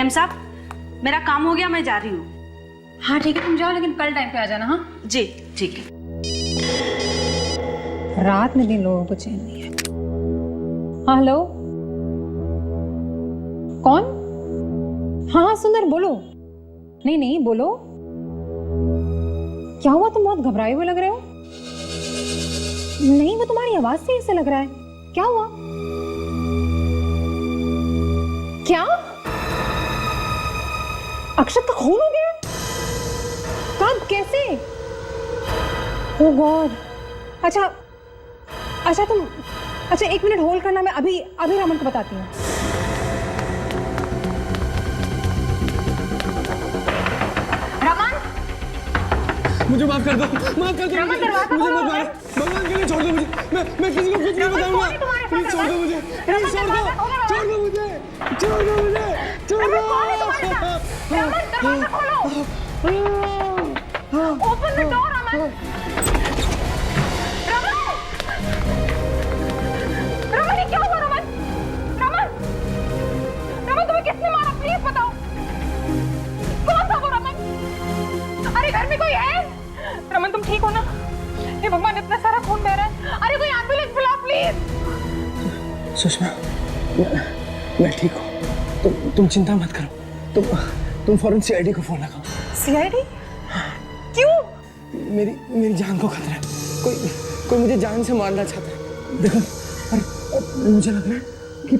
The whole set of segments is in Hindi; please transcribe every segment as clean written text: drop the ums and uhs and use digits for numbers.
मेम साहब मेरा काम हो गया, मैं जा रही हूँ। हाँ ठीक है, तुम जाओ लेकिन कल टाइम पे आ जाना। हाँ जी ठीक है। रात में भी लोगों को चैन नहीं है। हाँ हेलो, कौन? हाँ हाँ सुंदर बोलो। नहीं नहीं बोलो, क्या हुआ? तुम बहुत घबराए हुए लग रहे हो। नहीं वो तुम्हारी आवाज से ऐसे लग रहा है। क्या हुआ? क्या अक्षत का खून हो गया? कब, कैसे? ओह गॉड। अच्छा अच्छा तुम, अच्छा 1 मिनट होल्ड करना, मैं अभी अभी रमन को बताती हूँ। रमन मुझे माफ कर दो, माफ कर दो। रमन दरवाजा मुझे खोलो। मत मारो, भगवान के लिए छोड़ दो मुझे। मैं किसी को कुछ नहीं बताऊंगा। प्लीज छोड़ दो मुझे, प्लीज छोड़ दो, छोड़ दो मुझे, छोड़ दो मुझे, छोड़ दो। रमन दरवाजा खोलो। Open the door Raman. Raman ये क्या हुआ? रमन रमन रमन तुम्हें किसने मारा? प्लीज बताओ, कौन था वो रमन? अरे घर में कोई है? रमन तुम ठीक हो ना? हे भगवान, इतना सारा खून बह रहा है। अरे कोई एम्बुलेंस बुलाओ प्लीज। सुषमा, मैं ठीक हूँ, तुम चिंता मत करो। तुम फौरन सीआईडी को फोन लगाओ। सीआईडी? क्यों? मेरी जान को खतरा है। कोई मुझे जान से मारना चाहता है। देखो, और मुझे लग रहा है कि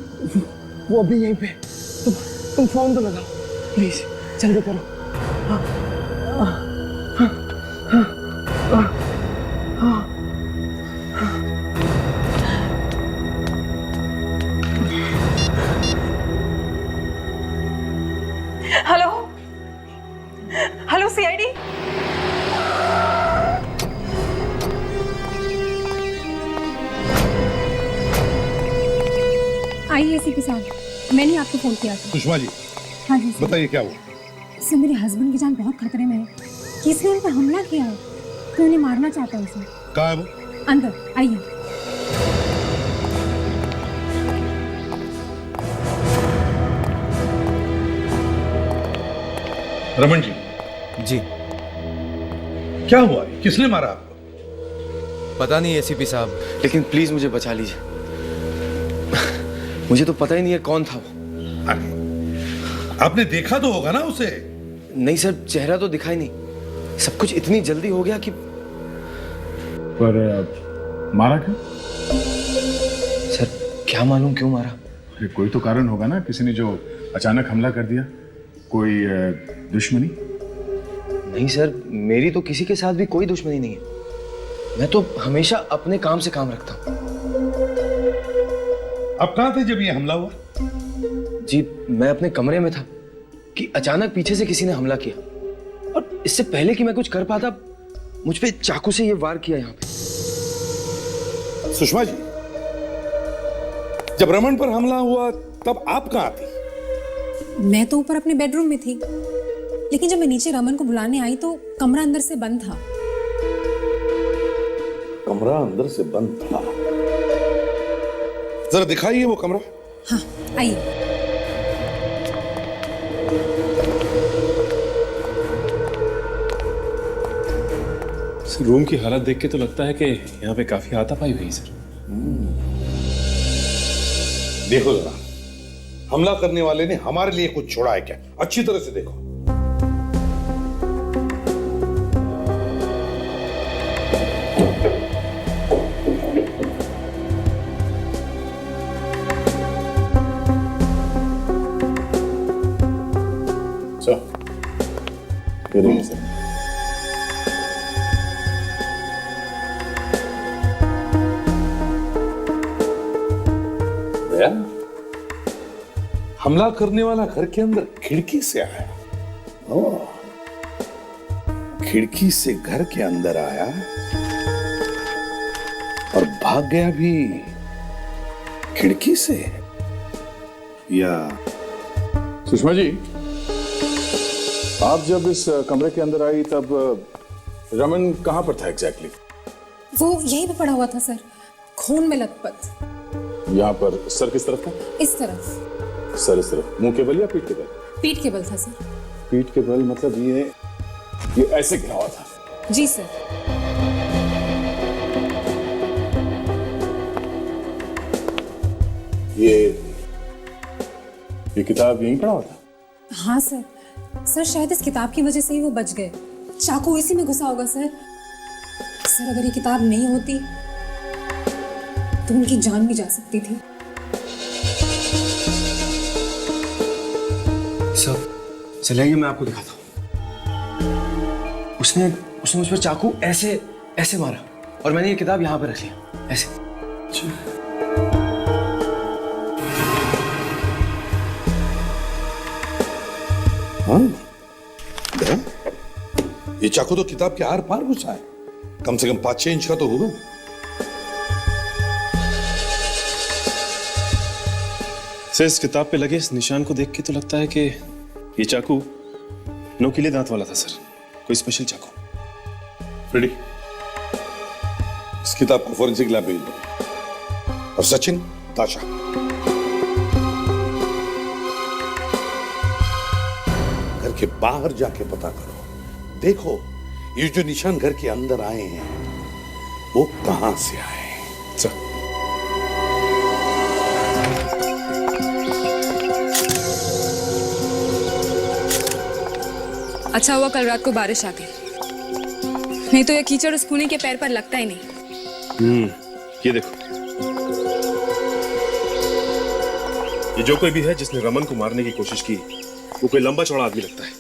वो अभी यहीं पे। तुम फोन तो लगाओ प्लीज, जल्दी करो। Hello hello CID. आइए एसीपी साहब, मैंने आपको फोन किया था। सुषमा जी हाँ जी सर। बताइए क्या हुआ? सर मेरे हस्बैंड की जान बहुत खतरे में है। किसी ने उन पर हमला किया है, तो उन्हें मारना चाहता है उसे। कहाँ है वो? अंदर आइए। रमन जी जी क्या हुआ? किसने मारा आपको? पता नहीं एसीपी साहब। लेकिन प्लीज मुझे बचा लीजिए। मुझे तो पता ही नहीं है कौन था वो। अरे, आपने देखा तो होगा ना उसे? नहीं सर, चेहरा तो दिखाई नहीं। सब कुछ इतनी जल्दी हो गया कि। पर मारा क्यों? सर क्या मालूम क्यों मारा। अरे, कोई तो कारण होगा ना, किसी ने जो अचानक हमला कर दिया। कोई दुश्मनी? नहीं सर, मेरी तो किसी के साथ भी कोई दुश्मनी नहीं है। मैं तो हमेशा अपने काम से काम रखता हूँ। आप कहाँ थे जब ये हमला हुआ? जी मैं अपने कमरे में था कि अचानक पीछे से किसी ने हमला किया, और इससे पहले कि मैं कुछ कर पाता, मुझ पे चाकू से ये वार किया यहाँ पे। सुषमा जी, जब रमन पर हमला हुआ तब आप कहाँ थी? मैं तो ऊपर अपने बेडरूम में थी, लेकिन जब मैं नीचे रमन को बुलाने आई तो कमरा अंदर से बंद था। कमरा अंदर से बंद था? जरा दिखाइए वो कमरा। हाँ आइए। रूम की हालत देख के तो लगता है कि यहाँ पे काफी हाथापाई हुई सर। देखो जरा, हमला करने वाले ने हमारे लिए कुछ छोड़ा है क्या? अच्छी तरह से देखो। ये देखिए सर। हमला करने वाला घर के अंदर खिड़की से आया। ओह, खिड़की से घर के अंदर आया और भाग गया भी खिड़की से। या सुषमा जी, आप जब इस कमरे के अंदर आई तब रमन कहां पर था एग्जैक्टली? वो यहीं पे पड़ा हुआ था सर, खून में लथपथ। यहाँ पर सर किस तरफ था? इस तरफ। सर इस तरफ, मुंह के बल या पीठ के बल? पीठ के बल था सर। पीठ के बल मतलब ये ऐसे गिरा हुआ था। जी सर। ये किताब यहीं पड़ा हुआ था? हाँ सर। सर शायद इस किताब की वजह से ही वो बच गए। चाकू इसी में घुसा होगा सर। सर अगर ये किताब नहीं होती तो उनकी जान भी जा सकती थी। सब चलेंगे, मैं आपको दिखाता हूँ। उसने मुझ पर चाकू ऐसे ऐसे मारा और मैंने ये किताब यहाँ पे रख लिया ऐसे। हाँ, ये चाकू तो किताब के आर पार घुसा है, कम से कम 5-6 इंच का तो होगा। सर इस किताब पे लगे इस निशान को देख के तो लगता है कि ये चाकू नोकीले दांत वाला था सर, कोई स्पेशल चाकू। फ्रेडी, इस किताब को फॉरेंसिक लैब भेज दो। और सचिन, ताशा, घर के बाहर जाके पता करो, देखो ये जो निशान घर के अंदर आए हैं वो कहां से आए। सर अच्छा हुआ कल रात को बारिश आ गई, नहीं तो ये कीचड़ उस खूनी के पैर पर लगता ही नहीं। ये देखो, ये जो कोई भी है जिसने रमन को मारने की कोशिश की वो कोई लंबा चौड़ा आदमी लगता है।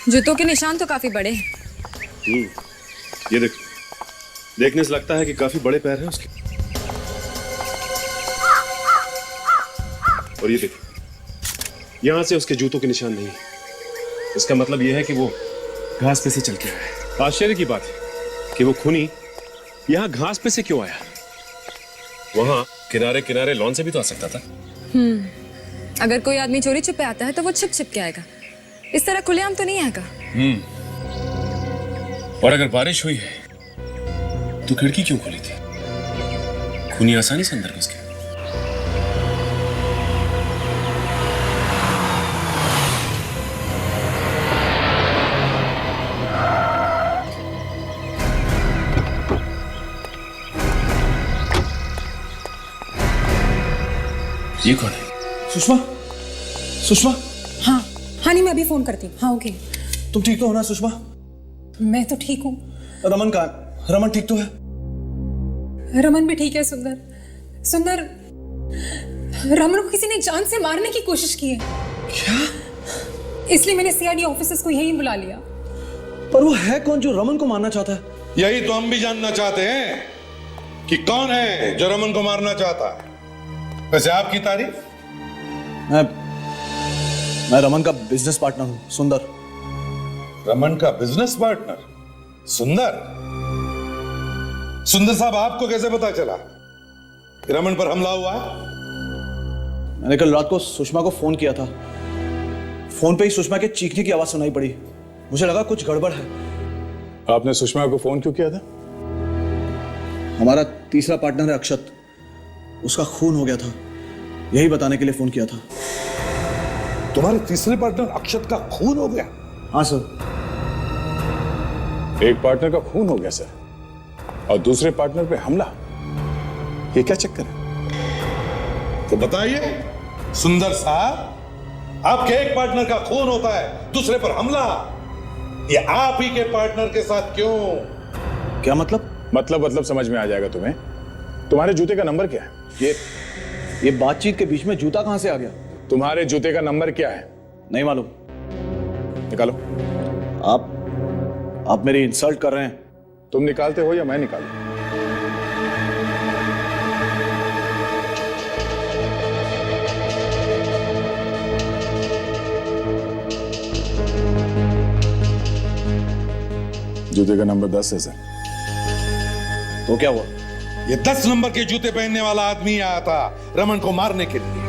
जूतों के निशान तो काफी बड़े हैं। ये देखो, देखने से लगता है कि काफी बड़े पैर हैं उसके। और ये देखो, यहां से उसके जूतों के निशान नहीं है। इसका मतलब यह है कि वो घास पे से चल के आया है। आश्चर्य की बात है कि वो खूनी यहां घास पे से क्यों आया? वहां किनारे किनारे लॉन से भी तो आ सकता था। अगर कोई आदमी चोरी छुपे आता है तो वो छिप छिप के आएगा, इस तरह खुलेआम तो नहीं आएगा। और अगर बारिश हुई है तो खिड़की क्यों खुली थी? खूनी आसानी से अंदर घुस गया। ये कौन है? सुषमा, सुषमा, हाँ हाँ, नहीं मैं अभी फोन करती हूँ। हाँ ओके। तुम ठीक तो हो ना सुषमा? मैं तो ठीक हूँ। रमन कहाँ? रमन ठीक तो है? रमन भी ठीक है। सुंदर, सुंदर, रमन को किसी ने जान से मारने की कोशिश की है। क्या? इसलिए मैंने सीआईडी ऑफिसर्स को यहीं बुला लिया। पर वो है कौन जो रमन को मारना चाहता है? यही तो हम भी जानना चाहते हैं कि कौन है जो रमन को मारना चाहता है। वैसे आपकी तारीफ? मैं रमन का बिजनेस पार्टनर हूं, सुंदर। रमन का बिजनेस पार्टनर सुंदर? सुंदर साहब, आपको कैसे पता चला कि रमन पर हमला हुआ है? मैंने कल रात को सुषमा को फोन किया था। फोन पे ही सुषमा के चीखने की आवाज सुनाई पड़ी। मुझे लगा कुछ गड़बड़ है। आपने सुषमा को फोन क्यों किया था? हमारा तीसरा पार्टनर है अक्षत, उसका खून हो गया था, यही बताने के लिए फोन किया था। तुम्हारे तीसरे पार्टनर अक्षत का खून हो गया? हाँ सर। एक पार्टनर का खून हो गया सर, और दूसरे पार्टनर पे हमला। ये क्या चक्कर है? तो बताइए सुंदर साहब, आपके एक पार्टनर का खून होता है, दूसरे पर हमला, ये आप ही के पार्टनर के साथ क्यों? क्या मतलब? मतलब समझ में आ जाएगा तुम्हें। तुम्हारे जूते का नंबर क्या है? ये बातचीत के बीच में जूता कहां से आ गया? तुम्हारे जूते का नंबर क्या है? नहीं मालूम। निकालो। आप मेरी इंसल्ट कर रहे हैं। तुम निकालते हो या मैं निकालूं? जूते का नंबर 10 है सर। तो क्या हुआ? ये 10 नंबर के जूते पहनने वाला आदमी आया था रमन को मारने के लिए।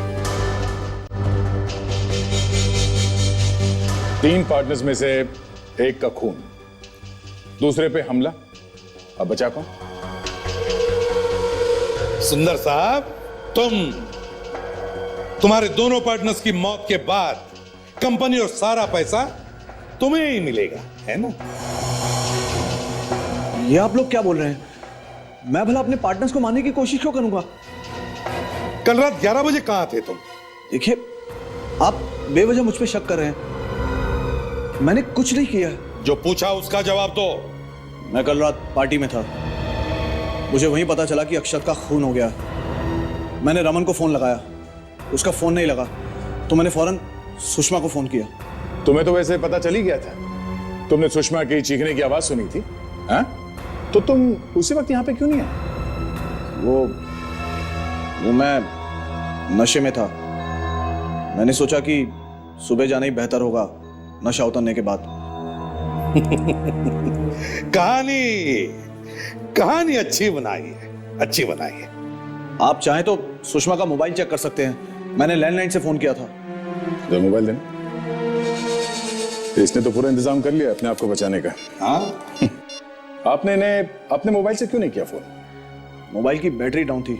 3 पार्टनर्स में से एक का खून, दूसरे पे हमला, अब बचा कौन? सुंदर साहब, तुम तुम्हारे दोनों पार्टनर्स की मौत के बाद कंपनी और सारा पैसा तुम्हें ही मिलेगा, है ना? ये आप लोग क्या बोल रहे हैं? मैं भला अपने पार्टनर्स को मारने की कोशिश क्यों करूंगा? कल रात 11 बजे कहां थे तुम? देखिए, आप बेवजह मुझ पे शक कर रहे हैं। मैंने कुछ नहीं किया। जो पूछा उसका जवाब दो। मैं कल रात पार्टी में था। मुझे वहीं पता चला कि अक्षत का खून हो गया। मैंने रमन को फोन लगाया, उसका फोन नहीं लगा, तो मैंने फौरन सुषमा को फोन किया। तुम्हें तो वैसे पता चल ही गया था। तुमने सुषमा की चीखने की आवाज सुनी थी, हाँ? तो तुम उसी वक्त यहाँ पे क्यों नहीं आए? वो मैं नशे में था। मैंने सोचा कि सुबह जाना ही बेहतर होगा नशा उतरने के बाद। कहानी अच्छी बनाई है, अच्छी बनाई है। आप चाहें तो सुषमा का मोबाइल चेक कर सकते हैं। मैंने लैंडलाइन से फोन किया था। जो मोबाइल देना, तो इसने तो पूरा इंतजाम कर लिया अपने आप को बचाने का। हाँ? आपने इन्हें अपने मोबाइल से क्यों नहीं किया फोन? मोबाइल की बैटरी डाउन थी,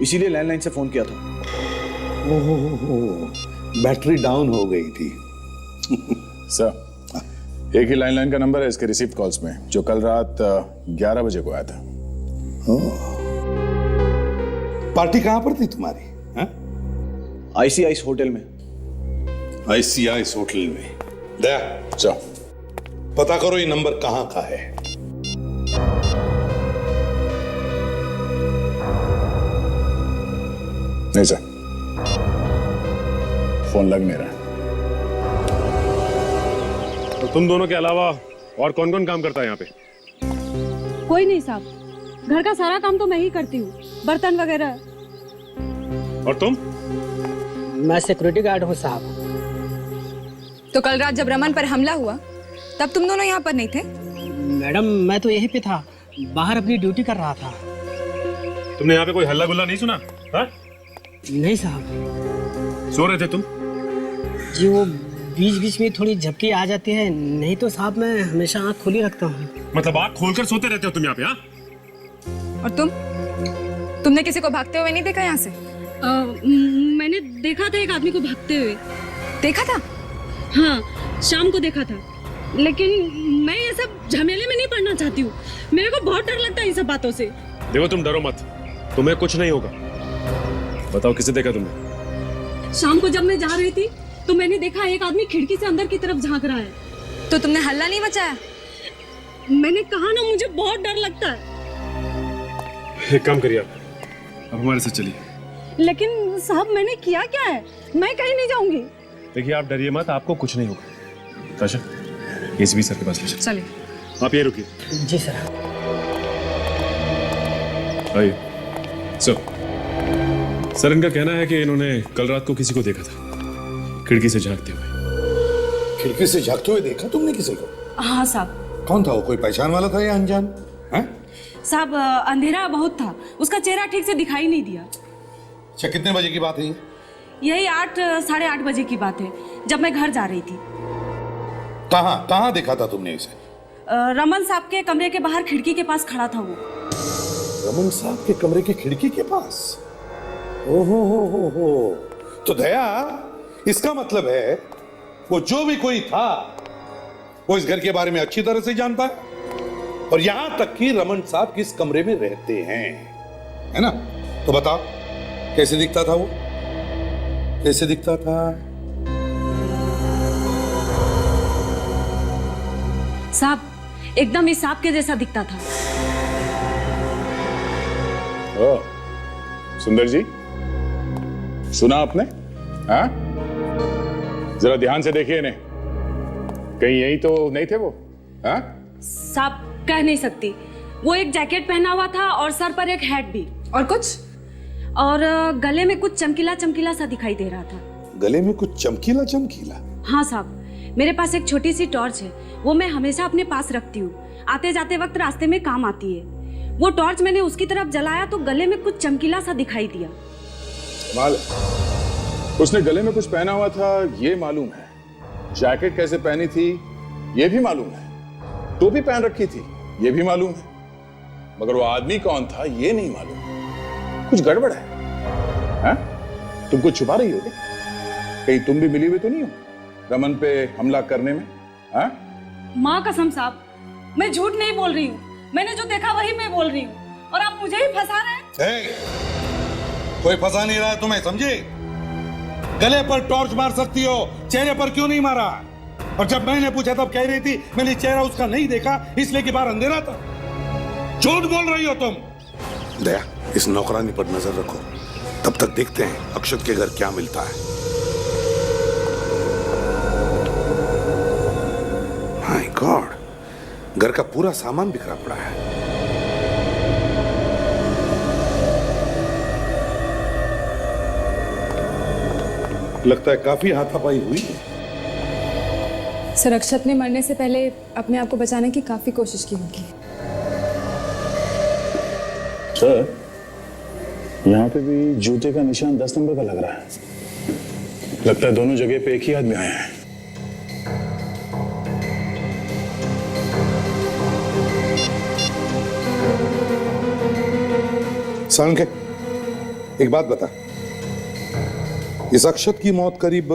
इसीलिए लैंडलाइन से फोन किया था। बैटरी डाउन हो गई थी। सर, एक ही लैंडलाइन का नंबर है इसके रिसीव्ड कॉल्स में, जो कल रात 11 बजे को आया था। पार्टी कहां पर थी तुम्हारी? आईसीआईस होटल में। आईसीआईस होटल में? दया, जाओ पता करो ये नंबर कहां का है। नहीं सर, फोन लग नहीं रहा। तो तुम दोनों के अलावा और कौन कौन काम करता है यहाँ पे? कोई नहीं साहब, घर का सारा काम तो मैं ही करती हूँ, बर्तन वगैरह। और तुम? मैं सिक्योरिटी गार्ड हूँ साहब। तो कल रात जब रमन पर हमला हुआ तब तुम दोनों यहाँ पर नहीं थे? मैडम, मैं तो यहीं पे था, बाहर अपनी ड्यूटी कर रहा था। तुमने यहाँ पे कोई हल्ला गुल्ला नहीं सुना? हाँ? नहीं साहब। सो रहे थे तुम? जी, वो बीच बीच में थोड़ी झपकी आ जाती है, नहीं तो साहब मैं हमेशा आँख खुली रखता हूँ। मतलब आँख खोलकर सोते रहते हो तुम यहाँ पे? हाँ? और तुमने किसी को भागते हुए नहीं देखा यहाँ से? मैंने देखा था एक आदमी को भागते हुए। देखा था? हाँ, शाम को देखा था, लेकिन मैं ये सब झमेले में नहीं पड़ना चाहती हूँ। मेरे को बहुत डर लगता है इन सब बातों से। देखो, तुम डरो मत, तुम्हें कुछ नहीं होगा। बताओ, किसे देखा तुमने? शाम को जब मैं जा रही थी तो मैंने देखा एक आदमी खिड़की से अंदर की तरफ झांक रहा है। तो तुमने हल्ला नहीं मचाया? मैंने कहा ना, मुझे बहुत डर लगता है। एक काम करिए, आप अब हमारे साथ चलिए। लेकिन साहब, मैंने किया क्या है? मैं कहीं नहीं जाऊंगी। देखिए, आप डरिए मत, आपको कुछ नहीं होगा। ताशा, एसपी सर के पास ले चलो। चलिए। आप ये रुकिए। जी सर। आइए। सर, इनका कहना है कि इन्होंने कल रात को किसी को देखा था खिड़की से झांकते हुए। खिड़की से झांकते हुए देखा तुमने किसी को? हाँ साहब। कौन था वो? कोई पहचान वाला था या अनजान? साहब, अंधेरा बहुत था, उसका चेहरा ठीक से दिखाई नहीं दिया। अच्छा, कितने बजे की बात है ये? यही 8 साढ़े 8 बजे की बात है, जब मैं घर जा रही थी। कहाँ देखा था तुमने इसे? रमन साहब के कमरे के बाहर खिड़की के पास खड़ा था वो। रमन साहब के कमरे की खिड़की के पास? ओहो हो। तो दया, इसका मतलब है वो जो भी कोई था वो इस घर के बारे में अच्छी तरह से जानता है, और यहां तक कि रमन साहब किस कमरे में रहते हैं, है ना? तो बताओ, कैसे दिखता था वो? कैसे दिखता था? साहब, एकदम इस सांप के जैसा दिखता था। ओ, सुंदर जी, सुना आपने? हाँ? जरा ध्यान से देखिए इन्हें, कहीं यही तो नहीं थे वो? हाँ? साहब, कह नहीं सकती। वो एक जैकेट पहना हुआ था और सर पर एक हैट भी। और कुछ? और गले में कुछ चमकीला चमकीला सा दिखाई दे रहा था। गले में कुछ चमकीला चमकीला? हाँ साहब, मेरे पास एक छोटी सी टॉर्च है, वो मैं हमेशा अपने पास रखती हूँ, आते जाते वक्त रास्ते में काम आती है। वो टॉर्च मैंने उसकी तरफ जलाया तो गले में कुछ चमकीला सा दिखाई दिया। कमाल है। उसने गले में कुछ पहना हुआ था ये मालूम है, जैकेट कैसे पहनी थी ये भी मालूम है, टोपी पहन रखी थी ये भी मालूम है, मगर वो आदमी कौन था ये नहीं मालूम। कुछ गड़बड़ है, हाँ? तुम कुछ छुपा रही हो क्या? कहीं तुम भी मिली हुई तो नहीं हो रमन पे हमला करने में? हाँ? माँ कसम साहब, मैं झूठ नहीं बोल रही हूँ। मैंने जो देखा वही मैं बोल रही हूँ और आप मुझे ही फंसा रहे हैं। कोई फंसा नहीं रहा है तुम्हें, समझे? गले पर टॉर्च मार सकती हो, चेहरे पर क्यों नहीं मारा? और जब मैंने पूछा तब कह रही थी मैंने चेहरा उसका नहीं देखा इसलिए कि बाहर अंधेरा था। झूठ बोल रही हो तुम। दया, इस नौकरानी पर नजर रखो, तब तक देखते हैं अक्षत के घर क्या मिलता है। माय गॉड, घर का पूरा सामान बिखरा पड़ा है। लगता है काफी हाथापाई हुई है। सर, अक्षत ने मरने से पहले अपने आप को बचाने की काफी कोशिश की होगी। सर, यहाँ पे भी जूते का निशान 10 नंबर का लग रहा है। लगता है दोनों जगह पे एक ही आदमी आया है। सांके, एक बात बता, इस अक्षत की मौत करीब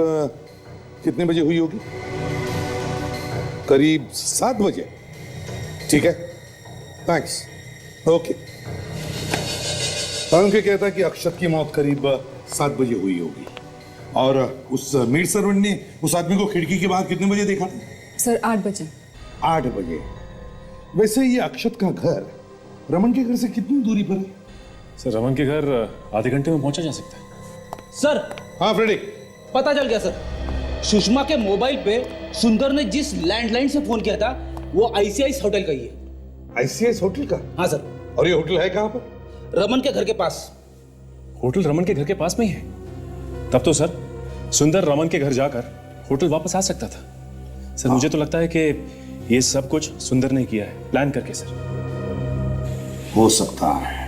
कितने बजे हुई होगी? करीब 7 बजे। ठीक है, थैंक्स, ओके। सांके कहता है कि अक्षत की मौत करीब 7 बजे हुई होगी और उस मेड सर्वेंट ने उस आदमी को खिड़की के बाहर कितने बजे देखा? सर, 8 बजे। 8 बजे। वैसे ये अक्षत का घर रमन के घर से कितनी दूरी पर है? सर, रमन के घर आधे घंटे में पहुंचा जा सकता है। सर, हाँ फ्रेडिक, पता चल गया सर। सुषमा के मोबाइल पे सुंदर ने जिस लैंडलाइन से फोन किया था वो आईसीआईस होटल का ही है। आईसीआईस होटल का? हाँ सर। और ये होटल है कहाँ पर? रमन के घर के पास। होटल रमन के घर के पास में ही है? तब तो सर सुंदर रमन के घर जाकर होटल वापस आ सकता था। सर, मुझे तो लगता है कि ये सब कुछ सुंदर ने किया है, प्लान करके। सर, हो सकता है।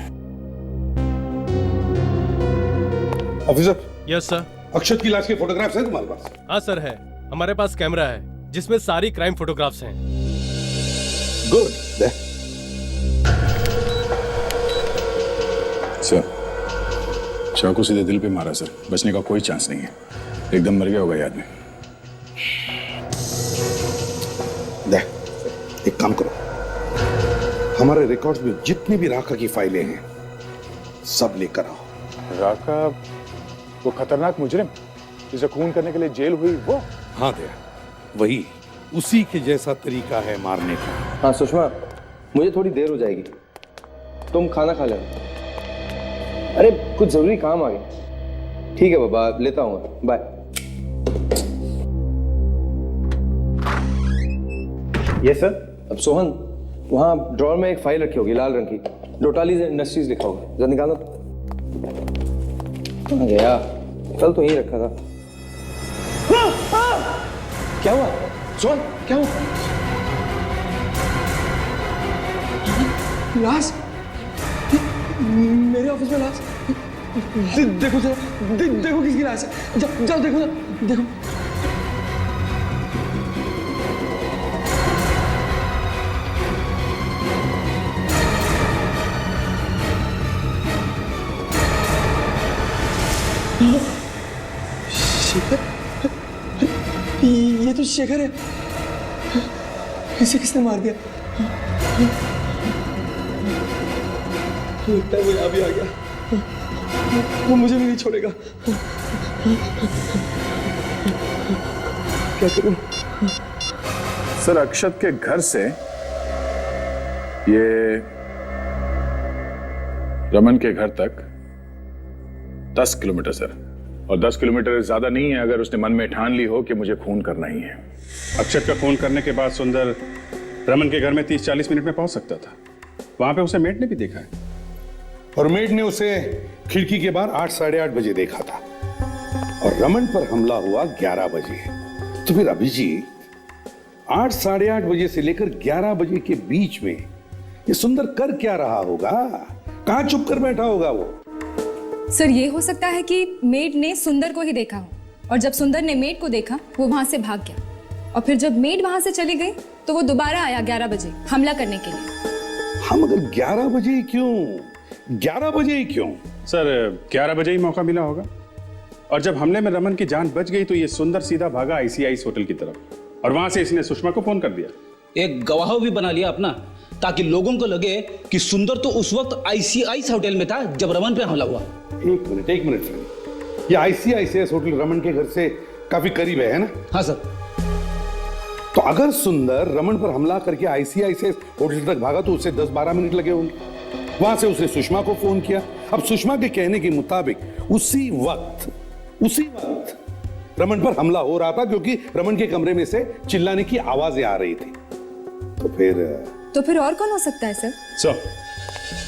ऑफिसर। Yes sir. अक्षत की लाश के फोटोग्राफ्स हैं तुम्हारे पास? हाँ सर, है। हमारे पास कैमरा है जिसमें सारी क्राइम फोटोग्राफ्स हैं। गुड। सर, चाकू सीधे दिल पे मारा सर, बचने का कोई चांस नहीं है। एकदम मर गया होगा ये आदमी। एक काम करो, हमारे रिकॉर्ड्स में जितनी भी राका की फाइलें हैं सब लेकर आओ। राका, वो खतरनाक मुजरिम जिसे खून करने के लिए जेल हुई, वो? हाँ दया, वही, उसी के जैसा तरीका है मारने का। हाँ सुषमा, मुझे थोड़ी देर हो जाएगी, तुम खाना खा लेना। अरे कुछ जरूरी काम आ गया। ठीक है बाबा, लेता हूँ, बाय। ये सर। अब सोहन, वहाँ ड्रॉर में एक फाइल रखी होगी लाल रंग की, डोटालीज इंडस्ट्रीज लिखा होगा, जरा निकालना। कहाँ गया? कल तो यहीं रखा था। क्या हुआ सोहन, क्या हुआ? लाश? मेरे ऑफिस में लाश? देखो जरा, देखो किसकी लाश है। जाओ देखो ना, देखो। शेखर? ये तो शेखर है। इसे किसने मार दिया? लगता है वो यहाँ भी आ गया। वो मुझे भी नहीं छोड़ेगा। क्या करूं? सर, अक्षत के घर से ये रमन के घर तक 10 किलोमीटर सर, और 10 किलोमीटर ज्यादा नहीं है अगर उसने मन में ठान ली हो कि मुझे खून करना ही है। अक्षत का खून करने के बाद सुंदर रमन के घर में 30-40 मिनट में पहुंच सकता था। वहां पे उसे मेट ने भी देखा है, और मेड ने उसे खिड़की के बाहर 8, साढ़े 8 बजे देखा था, और रमन पर हमला हुआ 11 बजे। तो फिर अभिजीत 8, साढ़े 8 बजे से लेकर 11 बजे के बीच में ये सुंदर कर क्या रहा होगा? कहां छुप कर बैठा होगा वो? सर, ये हो सकता है कि मेड ने सुंदर को ही देखा हो, और जब सुंदर ने मेड को देखा वो वहां से भाग गया, और फिर जब मेड वहां से चली गई तो वो दोबारा आया 11 बजे हमला करने के लिए। हम अगर 11 बजे ही क्यों? 11 बजे ही क्यों? सर 11 बजे ही मौका मिला होगा। और जब हमले में रमन की जान बच गई तो ये सुंदर सीधा भागा आईसीआईस होटल की तरफ और वहां से इसने सुषमा को फोन कर दिया। एक गवाह भी बना लिया अपना, ताकि लोगों को लगे कि सुंदर तो उस वक्त आईसीआईस होटल में था जब रमन पे हमला हुआ। एक मिनट फ्रेंड, ये आईसीआईसीएस होटल रमन के घर से काफी करीब है ना? हाँ सर। तो अगर सुंदर रमन पर हमला करके आईसीआईसीएस होटल तक भागा तो उसे 10-12 मिनट लगे होंगे। वहां से उसने सुषमा को फोन किया। अब सुषमा के कहने के मुताबिक उसी वक्त रमन पर हमला हो रहा था, क्योंकि रमन के कमरे में से चिल्लाने की आवाजें आ रही थी। तो फिर और कौन हो सकता है सर?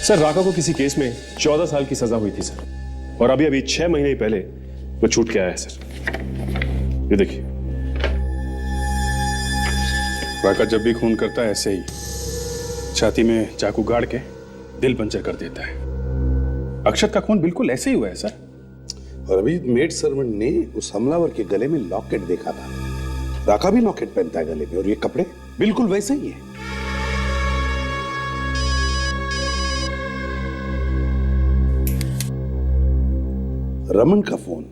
सर राका को किसी केस में 14 साल की सजा हुई थी सर, और अभी 6 महीने पहले वो छूट के आया है सर। ये देखिए, राका जब भी खून करता है ऐसे ही छाती में चाकू गाड़ के दिल पंचर कर देता है। अक्षत का खून बिल्कुल ऐसे ही हुआ है सर। और अभी मेड सर्वेंट ने उस हमलावर के गले में लॉकेट देखा था। राका भी लॉकेट पहनता है गले में, और ये कपड़े बिल्कुल वैसे ही है। रमन का फोन।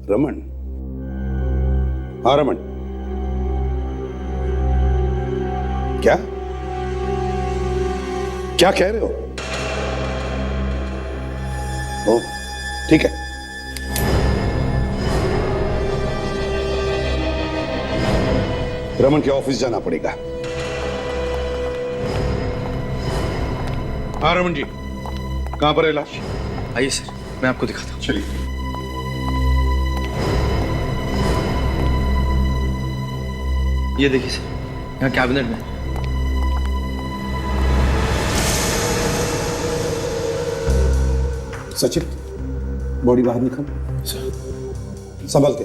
रमन, हाँ रमन, क्या क्या कह रहे हो? ओ, ठीक है। रमन के ऑफिस जाना पड़ेगा। हाँ रमन जी, कहां पर है लाश? आइए सर, मैं आपको दिखाता हूँ। चलिए। ये देखिए सर, यहाँ कैबिनेट में। सचिन, बॉडी बाहर निकाल। संभल के।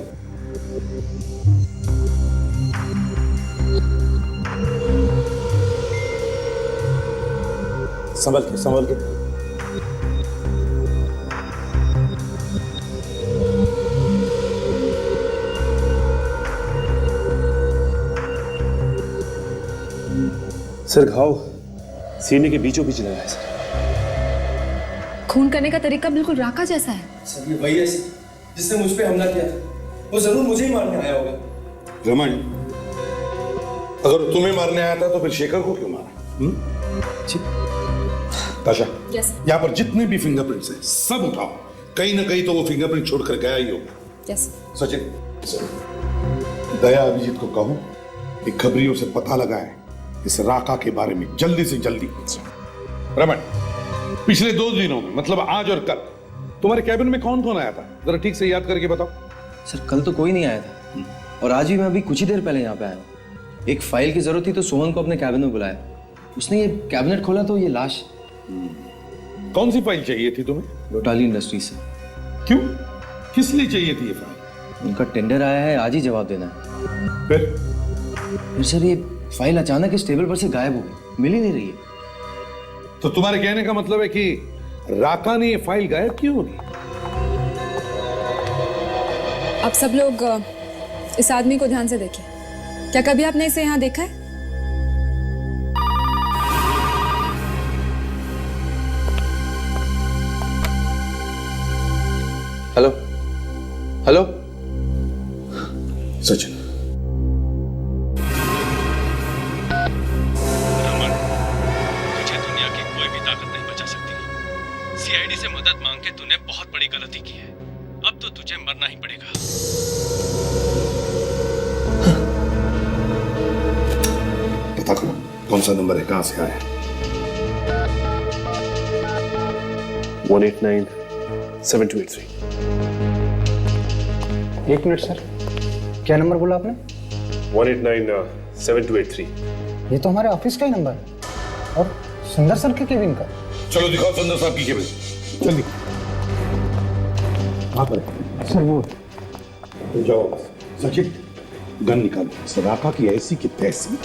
संभल के। सर घाव सीने के बीचों बीच लगा है सर। खून करने का तरीका बिल्कुल राका जैसा है। सर ये वही है जिसने मुझ पे हमला किया था। वो जरूर मुझे ही मारने आया होगा। रमन, अगर तुम्हें मारने आया था तो फिर शेखर को क्यों मारा? ताशा, यहाँ पर जितने भी फिंगरप्रिंट्स हैं सब उठाओ। कहीं ना कहीं तो वो फिंगरप्रिंट छोड़कर गया ही होगा। सचिन, दया अभिजीत को कहो कि खबरियों से पता लगाए इस राका के बारे में जल्दी से जल्दी। रमन, पिछले 2 दिनों में, मतलब आज और कल, तुम्हारे कैबिन में कौन कौन आया था? जरा ठीक से याद करके बताओ। सर कल तो कोई नहीं आया था, और आज भी मैं अभी कुछ ही देर पहले यहाँ पे आया हूँ। एक फाइल की जरूरत थी तो सोहन को अपने कैबिन में बुलाया। उसने ये कैबिनेट खोला तो ये लाश। कौन सी फाइल चाहिए थी तुम्हें? लोटाली इंडस्ट्रीज से। क्यों, किस लिए चाहिए थी ये फाइल? उनका टेंडर आया है, आज ही जवाब देना है। फिर सर ये फाइल अचानक इस टेबल पर से गायब हो गई, मिल ही नहीं रही है। तो तुम्हारे कहने का मतलब है कि राका ने ये फाइल गायब क्यों होगी? अब सब लोग इस आदमी को ध्यान से देखिए। क्या कभी आपने इसे यहाँ देखा है? हेलो हेलो सचिन, तुझे दुनिया की कोई भी ताकत नहीं बचा सकती। सीआईडी से मदद मांग के तूने बहुत बड़ी गलती की है। अब तो तुझे मरना ही पड़ेगा। पता करो कौन सा नंबर है, कहां से आया है? 189-7283। एक मिनट सर, क्या नंबर बोला आपने? 189-7283। ये तो हमारे ऑफिस का ही नंबर है, और सुंदर सर के केबिन का। चलो दिखाओ सुंदर साहब की केबिन। जल्दी। कहां पर है? सर वो तो जाओ। सचिन, गन निकालो। इस राका की ऐसी की तैसी।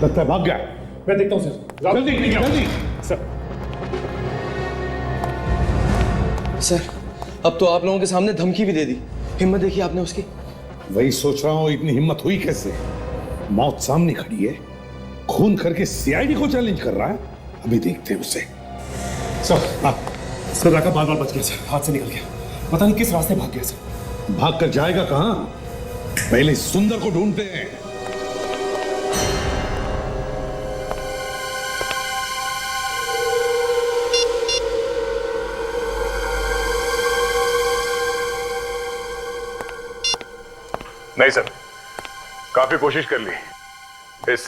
लगता है भाग गया। मैं देखता हूँ सर। जल्दी जल्दी। सर अब तो आप लोगों के सामने धमकी भी दे दी। हिम्मत देखिए आपने उसकी। वही सोच रहा हूं, इतनी हिम्मत हुई कैसे? मौत सामने खड़ी है, खून करके सीआईडी को चैलेंज कर रहा है। अभी देखते हैं उसे। सर राका बार बार बच गया सर, हाथ से निकल गया, पता नहीं किस रास्ते भाग गया सर। भाग कर जाएगा कहां? पहले सुंदर को ढूंढते हैं। नहीं सर, काफी कोशिश कर ली, इस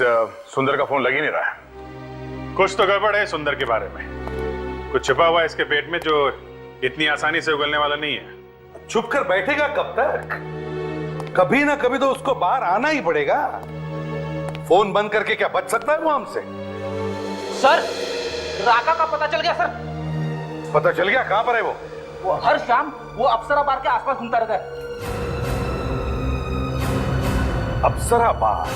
सुंदर का फोन लग ही नहीं रहा है। कुछ तो गड़बड़ है सुंदर के बारे में, कुछ छिपा हुआ है इसके पेट में जो इतनी आसानी से उगलने वाला नहीं है। चुप कर बैठेगा कब तक? कभी ना कभी तो उसको बाहर आना ही पड़ेगा। फोन बंद करके क्या बच सकता है वो हमसे? सर, राका का पता चल गया सर। पता चल गया? कहां पर है वो? वो हर शाम वो अप्सरा बार के आसपास घूमता रहता है। अप्सरा बार?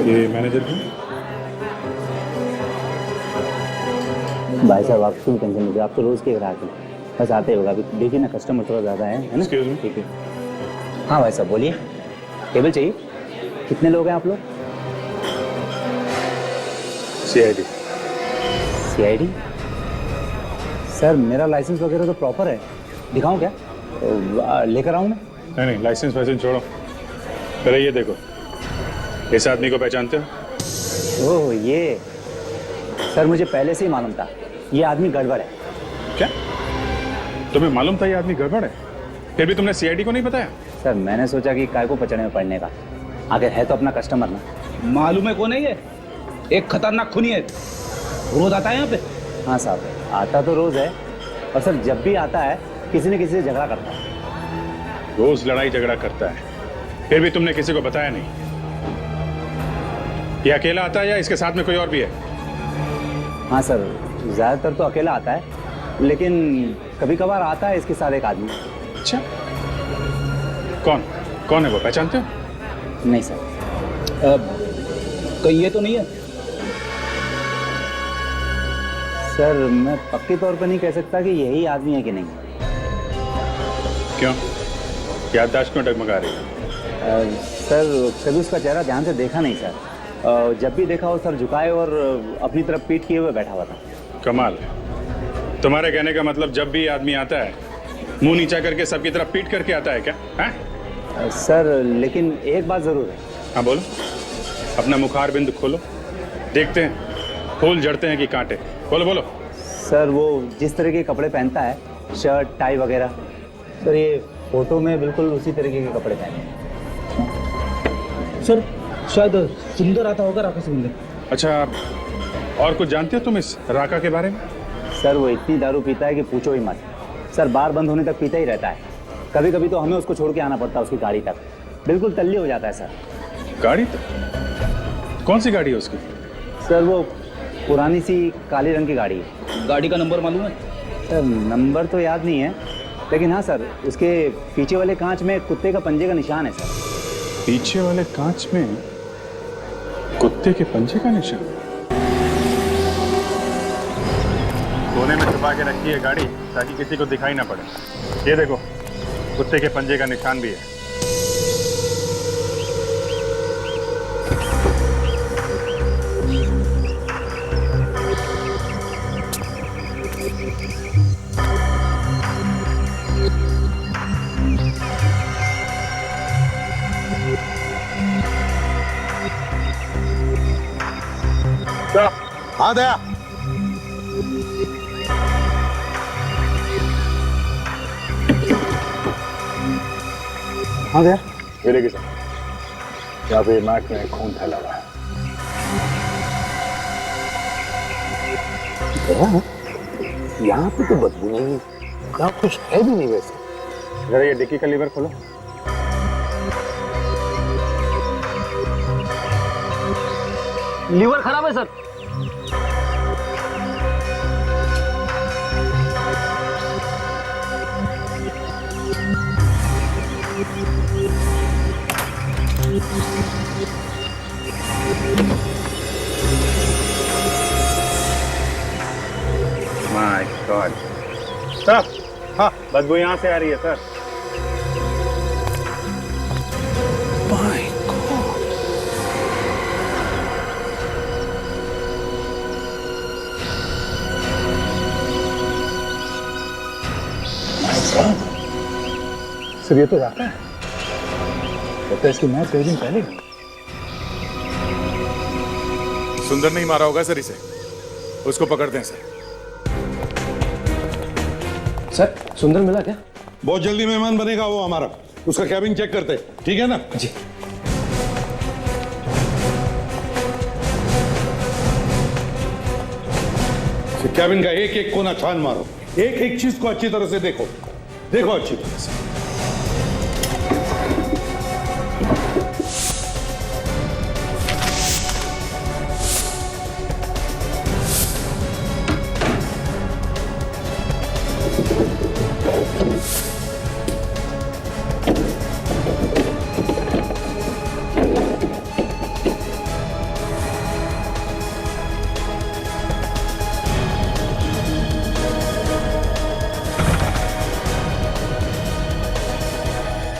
ये मैनेजर की? भाई साहब आप क्यों टेंशन लीजिए, आप तो रोज के ग्राहक हैं, बस आते होगा। अभी देखिए ना कस्टमर थोड़ा ज़्यादा है ना? ठीक है। हाँ भाई साहब बोलिए, टेबल चाहिए? कितने लोग हैं आप लोग? CID। CID? सर मेरा लाइसेंस वगैरह तो प्रॉपर है, दिखाऊं क्या? लेकर आऊं मैं? नहीं, लाइसेंस वाइसेंस छोड़ो, पहले ये देखो, इस आदमी को पहचानते हो? ओह ये, सर मुझे पहले से ही मालूम था ये आदमी गड़बड़ है। क्या तुम्हें मालूम था ये आदमी गड़बड़ है, फिर भी तुमने CID को नहीं बताया? सर मैंने सोचा कि काय को पचड़े में पड़ने का, अगर है तो अपना कस्टमर ना। मालूम है कौन है ये? एक खतरनाक खूनी है, रोज आता है यहाँ पे। हाँ साहब, आता तो रोज है, और सर जब भी आता है किसी न किसी से झगड़ा करता है। रोज लड़ाई झगड़ा करता है, फिर भी तुमने किसी को बताया नहीं? ये अकेला आता है या इसके साथ में कोई और भी है? हाँ सर, ज्यादातर तो अकेला आता है, लेकिन कभी कभार आता है इसके साथ एक आदमी। अच्छा, कौन कौन है वो, पहचानते हो? नहीं सर। कहीं ये तो नहीं है? सर मैं पक्के तौर पर नहीं कह सकता कि यही आदमी है कि नहीं। क्यों, याददाश्त क्यों डगमगा रही है? सर कभी उसका चेहरा ध्यान से देखा नहीं सर, जब भी देखा वो सर झुकाए और अपनी तरफ पीठ किए हुए बैठा हुआ था। कमाल, तुम्हारे कहने का मतलब जब भी आदमी आता है मुंह नीचा करके सबकी तरफ पीट करके आता है क्या? है सर लेकिन एक बात जरूर है। हाँ बोलो, अपना मुखार बिंदु खोलो, देखते हैं फूल जड़ते हैं कि कांटे। बोलो बोलो। सर वो जिस तरह के कपड़े पहनता है, शर्ट टाई वगैरह, सर ये फोटो में बिल्कुल उसी तरीके के कपड़े पहने हैं। सर शायद सुंदर आता होगा, राका सुंदर। अच्छा, और कुछ जानते हो तुम इस राका के बारे में? सर वो इतनी दारू पीता है कि पूछो ही मत। सर बार बंद होने तक पीता ही रहता है, कभी कभी तो हमें उसको छोड़ के आना पड़ता है उसकी गाड़ी तक, बिल्कुल तल्ली हो जाता है सर। गाड़ी तक? कौन सी गाड़ी है उसकी? सर वो पुरानी सी काले रंग की गाड़ी है। गाड़ी का नंबर मालूम है? सर नंबर तो याद नहीं है, लेकिन हाँ सर उसके पीछे वाले कांच में कुत्ते का पंजे का निशान है सर। पीछे वाले कांच में कुत्ते के पंजे का निशान? कोने में छुपा के रखी है गाड़ी ताकि किसी को दिखाई ना पड़े। ये देखो, कुत्ते के पंजे का निशान भी है। हाँ दया, हाँ दया, मेरे के साथ यहाँ पे मैट में खून फैला हुआ है। यहाँ पे तो बदबू नहीं, यहाँ कुछ है भी नहीं वैसे। जरा ये डिक्की का लीवर खोलो। लीवर खराब है सर। माय गॉड सर, हाँ बदबू यहाँ से आ रही है सर। माय गॉड, सर ये तो राका है, लगता है इसकी मौत कई दिन पहले हुई। सुंदर नहीं मारा होगा सर इसे, उसको पकड़ते हैं सर। सर सुंदर मिला क्या? बहुत जल्दी मेहमान बनेगा वो हमारा, उसका कैबिन चेक करते, ठीक है ना? जी। कैबिन का एक एक कोना छान मारो, एक एक चीज को अच्छी तरह से देखो, देखो अच्छी तरह से।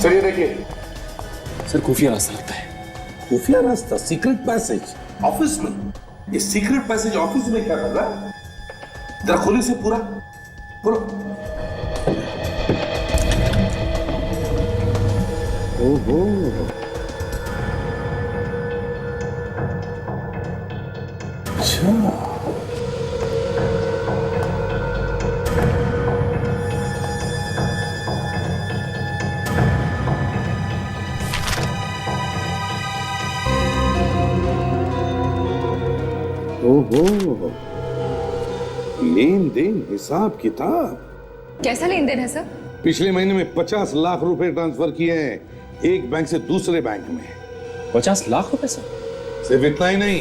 सर ये देखिए, सर खुफिया रास्ता लगता है। खुफिया रास्ता, सीक्रेट पैसेज ऑफिस में। ये सीक्रेट पैसेज ऑफिस में क्या कर रहा है? जरा खोलिए से पूरा पूरा। ओहो, अच्छा ओहो, लेन देन हिसाब किताब। कैसा लेन देन है सर? पिछले महीने में 50 लाख रुपए ट्रांसफर किए हैं एक बैंक से दूसरे बैंक में। 50 लाख रुपए सर? सिर्फ इतना ही नहीं,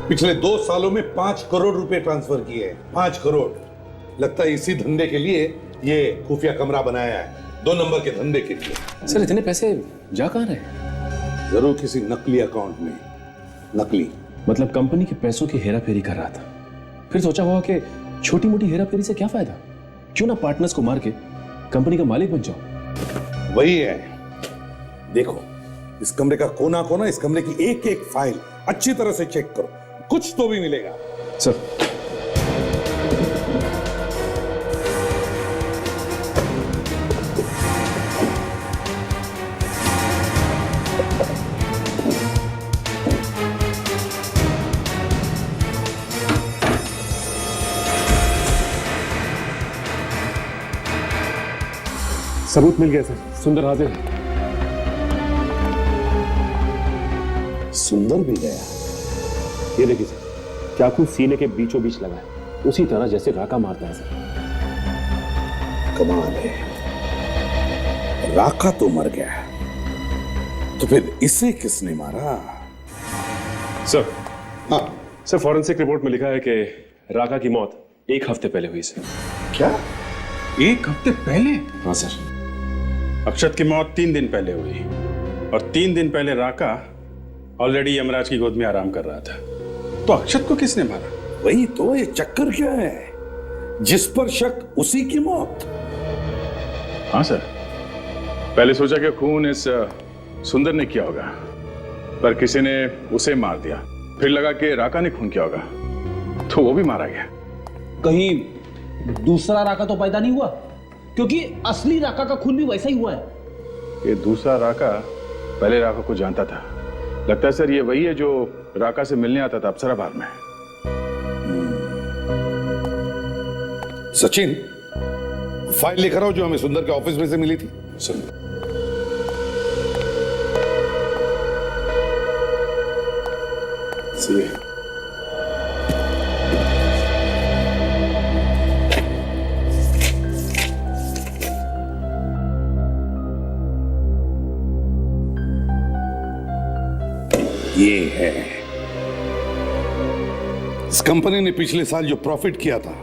पिछले 2 सालों में 5 करोड़ रुपए ट्रांसफर किए हैं। 5 करोड़। लगता है इसी धंधे के लिए ये खुफिया कमरा बनाया है, 2 नंबर के धंधे के लिए। सर इतने पैसे जा कहाँ रहे? जरूर किसी नकली अकाउंट में। नकली मतलब कंपनी के पैसों की हेरा फेरी कर रहा था, फिर सोचा होगा कि छोटी मोटी हेरा फेरी से क्या फायदा, क्यों ना पार्टनर्स को मार के कंपनी का मालिक बन जाओ। वही है। देखो इस कमरे का कोना कोना, इस कमरे की एक एक फाइल अच्छी तरह से चेक करो, कुछ तो भी मिलेगा। सर सबूत मिल गया सर, सुंदर हाजिर है। सुंदर भी गया। ये देखिए सर, चाकू सीने के बीचों बीच लगा है, उसी तरह जैसे राका मारता है सर। कमाल है, राका तो मर गया, तो फिर इसे किसने मारा? सर, हाँ सर फॉरेंसिक रिपोर्ट में लिखा है कि राका की मौत 1 हफ्ते पहले हुई सर। क्या? 1 हफ्ते पहले? हाँ सर। अक्षत की मौत 3 दिन पहले हुई, और 3 दिन पहले राका ऑलरेडी यमराज की गोद में आराम कर रहा था। तो अक्षत को किसने मारा? वही तो, ये चक्कर क्या है? जिस पर शक उसी की मौत। हाँ सर, पहले सोचा कि खून इस सुंदर ने किया होगा, पर किसी ने उसे मार दिया। फिर लगा कि राका ने खून किया होगा, तो वो भी मारा गया। कहीं दूसरा राका तो पैदा नहीं हुआ? क्योंकि असली राका का खून भी वैसा ही हुआ है। ये दूसरा राका पहले राका को जानता था। लगता है सर ये वही है जो राका से मिलने आता था अप्सराबाद में। सचिन, फाइल लेकर आओ जो हमें सुंदर के ऑफिस में से मिली थी। सर ये है, इस कंपनी ने पिछले साल जो प्रॉफिट किया था,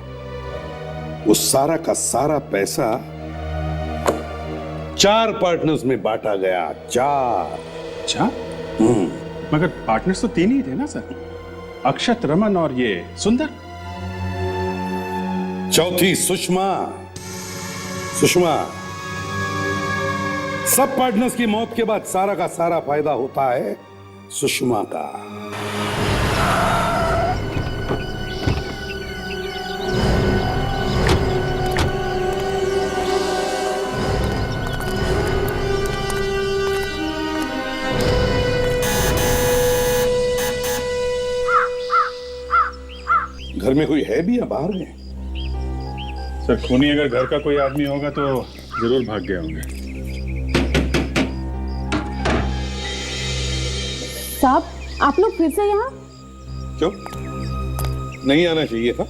उस सारा का सारा पैसा 4 पार्टनर्स में बांटा गया। 4। अच्छा, मगर पार्टनर्स तो 3 ही थे ना सर, अक्षत, रमन और ये सुंदर। चौथी सुषमा। सुषमा, सब पार्टनर्स की मौत के बाद सारा का सारा फायदा होता है सुषमा का। घर में कोई है भी या बाहर गए? सर, खूनी अगर घर का कोई आदमी होगा तो जरूर भाग गए होंगे। साहब, आप लोग फिर से यहाँ? क्यों? नहीं आना चाहिए था?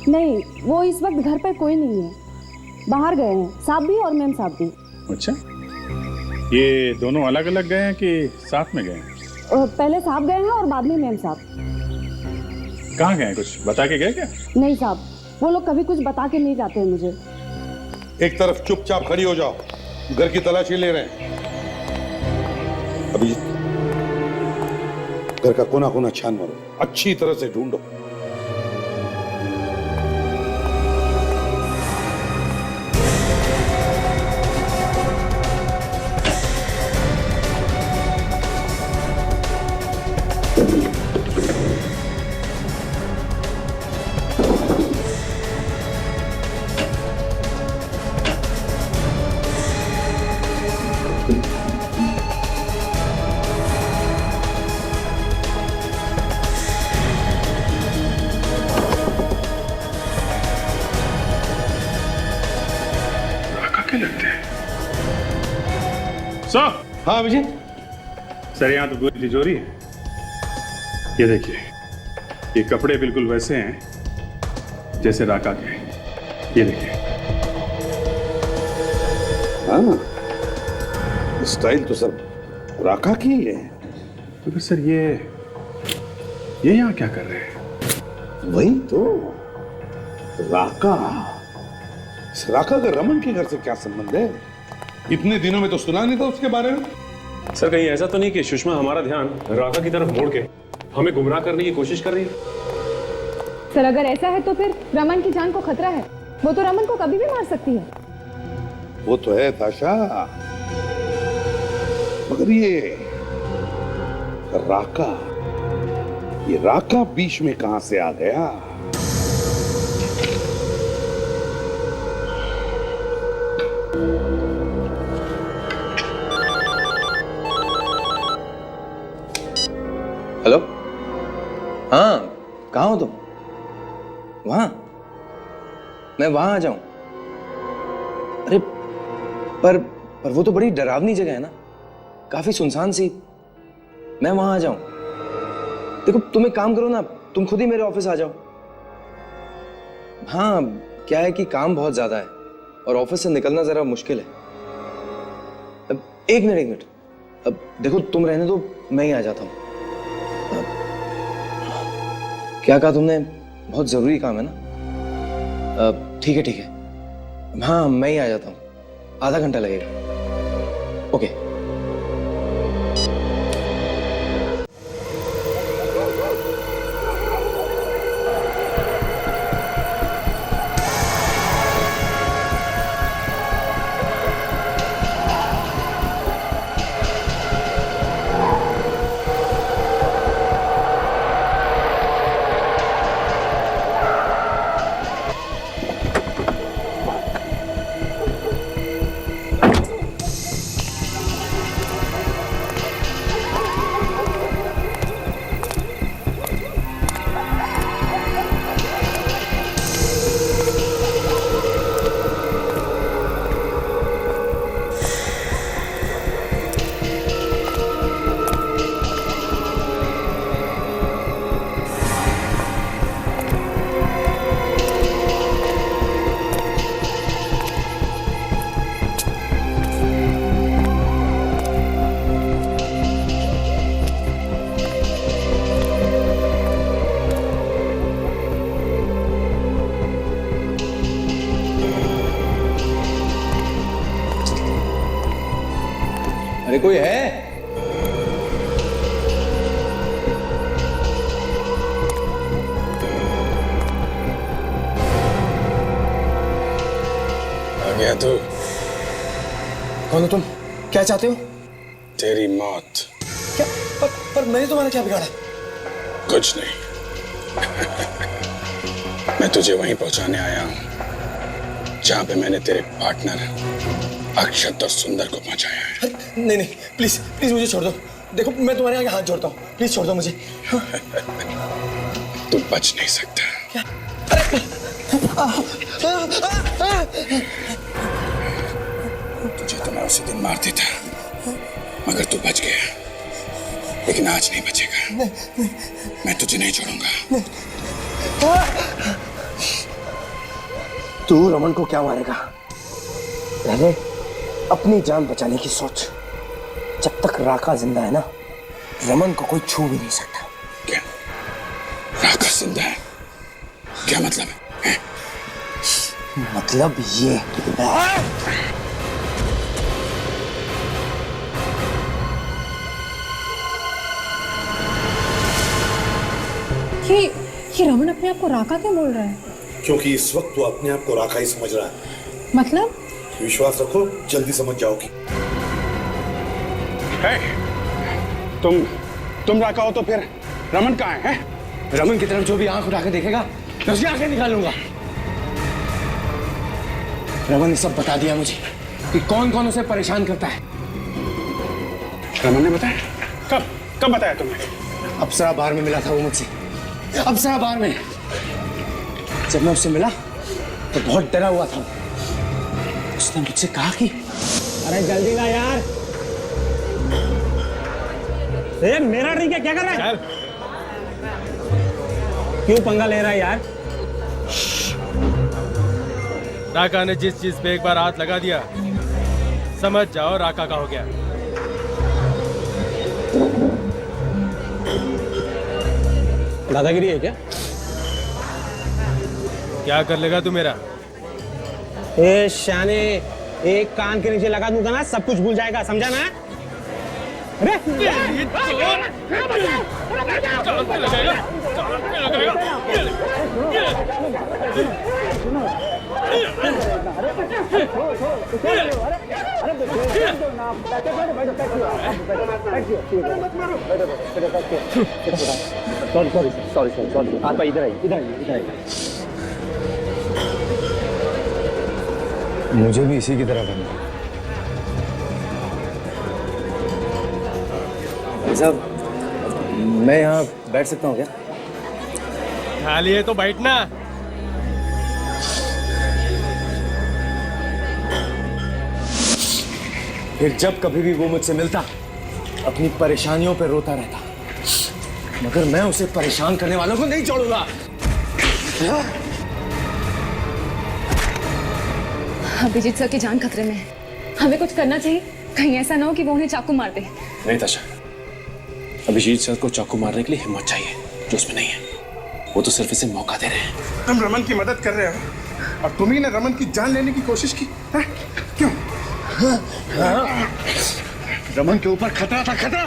नहीं, वो इस वक्त घर पर कोई नहीं है, बाहर गए हैं, साहब भी और मैम साहब भी। अच्छा, ये दोनों अलग अलग गए हैं कि साथ में गए हैं? पहले साहब गए हैं और बाद में मैम साहब। कहाँ गए? कुछ बता के गए क्या? नहीं साहब, वो लोग कभी कुछ बता के नहीं जाते हैं मुझे। एक तरफ चुपचाप खड़ी हो जाओ, घर की तलाशी ले रहे हैं। अभी घर का कोना कोना छान मारो, अच्छी तरह से ढूंढो। सर। हाँ अभिजीत। सर, यहाँ तो पूरी तिजोरी है। ये देखिए, ये कपड़े बिल्कुल वैसे हैं जैसे राका के। ये देखिए। हाँ, स्टाइल तो सर राका की ही है। तो फिर सर ये यहाँ क्या कर रहे हैं? वही तो, राका। इस राका का रमन के घर से क्या संबंध है? इतने दिनों में तो सुना नहीं था उसके बारे में। सर, कहीं ऐसा तो नहीं कि सुषमा हमारा ध्यान राका की तरफ मोड़ के हमें गुमराह करने की कोशिश कर रही है? सर, अगर ऐसा है तो फिर रमन की जान को खतरा है। वो तो रमन को कभी भी मार सकती है। वो तो है ताशा, मगर ये राका बीच में कहां से आ गया? हेलो, हाँ, कहाँ हो तुम? वहां? मैं वहां आ जाऊं? अरे पर वो तो बड़ी डरावनी जगह है ना, काफी सुनसान सी। मैं वहां आ जाऊं? देखो, तुम एक काम करो ना, तुम खुद ही मेरे ऑफिस आ जाओ। हाँ, क्या है कि काम बहुत ज्यादा है और ऑफिस से निकलना जरा मुश्किल है। अब एक मिनट, अब देखो, तुम रहने दो, मैं ही आ जाता हूँ। क्या कहा तुमने? बहुत जरूरी काम है ना? ठीक है। हाँ, मैं ही आ जाता हूँ, आधा घंटा लगेगा। ओके। अरे कोई है? क्या तू? कौन हो तुम? क्या चाहते हो? तेरी मौत। क्या? पर मैंने तुम्हारा क्या बिगाड़ा? कुछ नहीं। मैं तुझे वहीं पहुंचाने आया हूं जहां पे मैंने तेरे पार्टनर अक्षत और सुंदर को पहुंचाया है। नहीं नहीं, प्लीज प्लीज मुझे छोड़ दो। देखो मैं तुम्हारे आगे हाथ जोड़ता हूँ, प्लीज छोड़ दो मुझे। तू बच नहीं सकता। तुझे तो मैं उसी दिन मार देता, मगर तू बच गया। लेकिन आज नहीं बचेगा। मैं तुझे नहीं छोड़ूंगा। तू रमन को क्या मारेगा? पहले अपनी जान बचाने की सोच। जब तक राका जिंदा है ना, रमन को कोई छू भी नहीं सकता। क्या? राका जिंदा है? क्या मतलब है? मतलब ये ये रमन अपने आप को राका क्यों बोल रहा है? क्योंकि इस वक्त वो अपने आप को राका ही समझ रहा है। मतलब? विश्वास रखो, जल्दी समझ जाओगी। तुम राका हो तो फिर रमन कहाँ है? रमन की तरफ जो भी आंख उठा के देखेगा मैं उसकी आंखें निकाल लूंगा। रमन ने सब बता दिया मुझे कि कौन कौन उसे परेशान करता है। रमन ने बताया? कब बताया तुम्हें? अप्सरा बार में मिला था वो मुझसे। अप्सरा बार में जब मैं उससे मिला तो बहुत डरा हुआ था। उसने मुझसे कहा कि अरे जल्दी ला यार। ये मेरा ड्रिंक है, क्या कर रहा है? क्यों पंगा ले रहा है यार? राका ने जिस चीज पे एक बार हाथ लगा दिया, समझ जाओ राका का हो गया। दादागिरी है क्या? क्या कर लेगा तू मेरा? ए शाने, एक कान के नीचे लगा दूंगा ना, सब कुछ भूल जाएगा, समझा ना? अरे सॉरी आप इधर आइए। मुझे भी इसी की तरह बनना। साहब, मैं यहाँ बैठ सकता हूँ क्या? खाली है तो बैठना। फिर जब कभी भी वो मुझसे मिलता अपनी परेशानियों पर रोता रहता, मगर मैं उसे परेशान करने वालों को नहीं छोड़ूंगा। अभिजीत सर की जान खतरे में है, हमें कुछ करना चाहिए। कहीं ऐसा ना हो कि वो उन्हें चाकू मार दे। नहीं ताशा, अभिजीत सर को चाकू मारने के लिए हिम्मत चाहिए जो उसमें नहीं है। वो तो सिर्फ इसे मौका दे रहे हैं। तुम रमन की मदद कर रहे हो और तुम ही ने रमन की जान लेने की कोशिश की है? क्यों? रमन के ऊपर खतरा था, खतरा।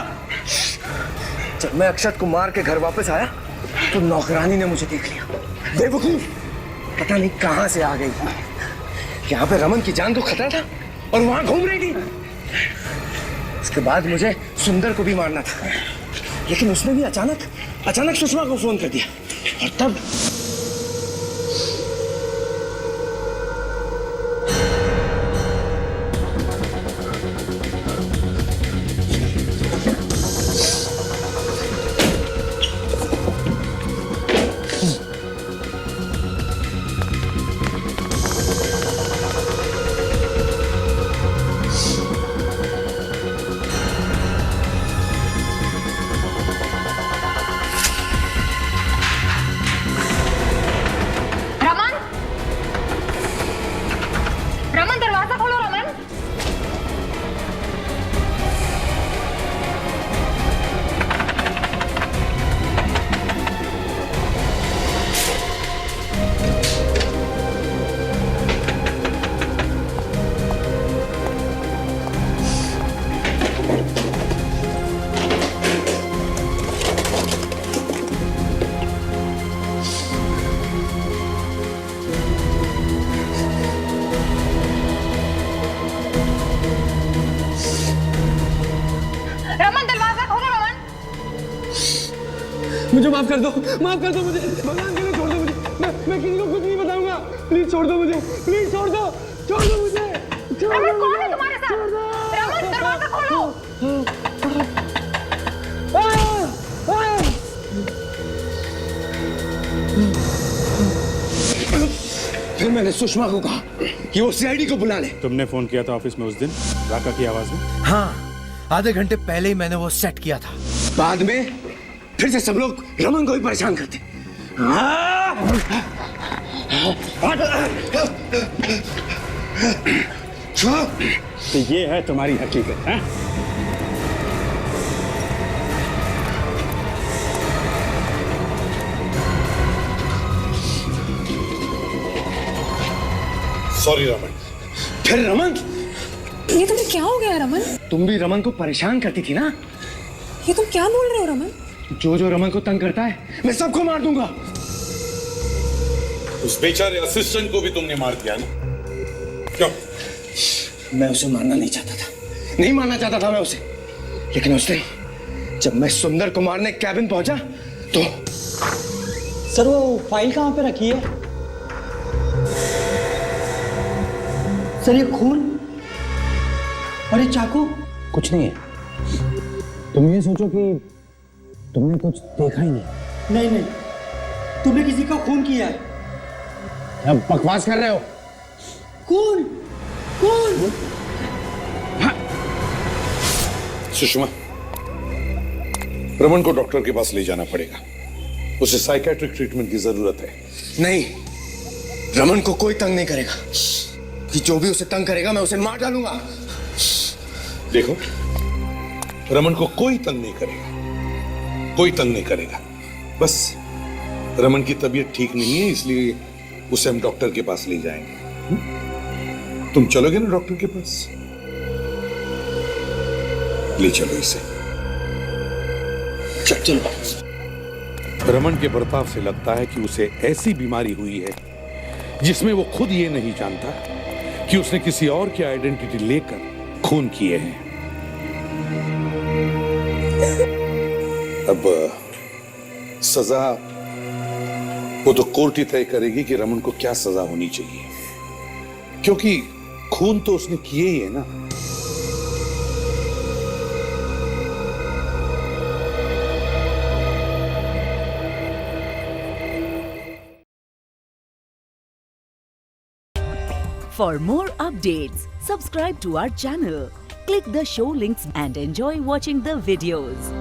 जब मैं अक्षत को मार के घर वापस आया तो नौकरानी ने मुझे देख लिया। बेवकूफ, पता नहीं कहां से आ गई। यहाँ पे रमन की जान को खतरा था और वहां घूम रही थी। उसके बाद मुझे सुंदर को भी मारना था, लेकिन उसने भी अचानक सुषमा को फोन कर दिया और तब माफ कर दो मुझे, भगवान के लिए छोड़ दो मुझे, मैं किसी को कुछ नहीं बताऊंगा, प्लीज छोड़ दो मुझे, प्लीज छोड़ दो मुझे, रमन कौन है तुम्हारे साथ? रमन दरवाजा खोलो। फिर मैंने सुषमा को कहा कि वो सीआईडी को बुला ले। तुमने फोन किया था ऑफिस में उस दिन राका की आवाज में? हाँ, आधे घंटे पहले ही मैंने वो सेट किया था। बाद में फिर से सब लोग रमन को ही परेशान करते। तो ये है तुम्हारी हकीकत है? सॉरी रमन। फिर रमन? ये तुम्हें क्या हो गया रमन? तुम भी रमन को परेशान करती थी ना? ये तुम क्या बोल रहे हो रमन? जो रमन को तंग करता है मैं सबको मार दूंगा। उस बेचारे असिस्टेंट को भी तुमने मार दिया ना? क्यों? मैं उसे मारना नहीं चाहता था, नहीं मारना चाहता था मैं उसे, लेकिन उसने जब मैं सुंदर को मारने कैबिन पहुंचा तो। सर वो फाइल कहाँ पे रखी है? सर ये खून और ये चाकू? कुछ नहीं है। तुम ये सोचो कि तुमने कुछ देखा ही नहीं। नहीं, तुमने किसी का खून किया है। अब बकवास कर रहे हो? खून? सुषमा, रमन को डॉक्टर के पास ले जाना पड़ेगा, उसे साइकेट्रिक ट्रीटमेंट की जरूरत है। नहीं, रमन को कोई तंग नहीं करेगा, कि जो भी उसे तंग करेगा मैं उसे मार डालूंगा। देखो, रमन को कोई तंग नहीं करेगा, बस रमन की तबीयत ठीक नहीं है, इसलिए उसे हम डॉक्टर के पास ले जाएंगे। तुम चलोगे ना डॉक्टर के पास? ले चलो इसे। चलो। रमन के बर्ताव से लगता है कि उसे ऐसी बीमारी हुई है जिसमें वो खुद ये नहीं जानता कि उसने किसी और की आइडेंटिटी लेकर खून किए हैं। अब सजा वो तो कोर्ट ही तय करेगी कि रमन को क्या सजा होनी चाहिए, क्योंकि खून तो उसने किए ही है ना। For more updates, subscribe to our channel, click the show links and enjoy watching the videos.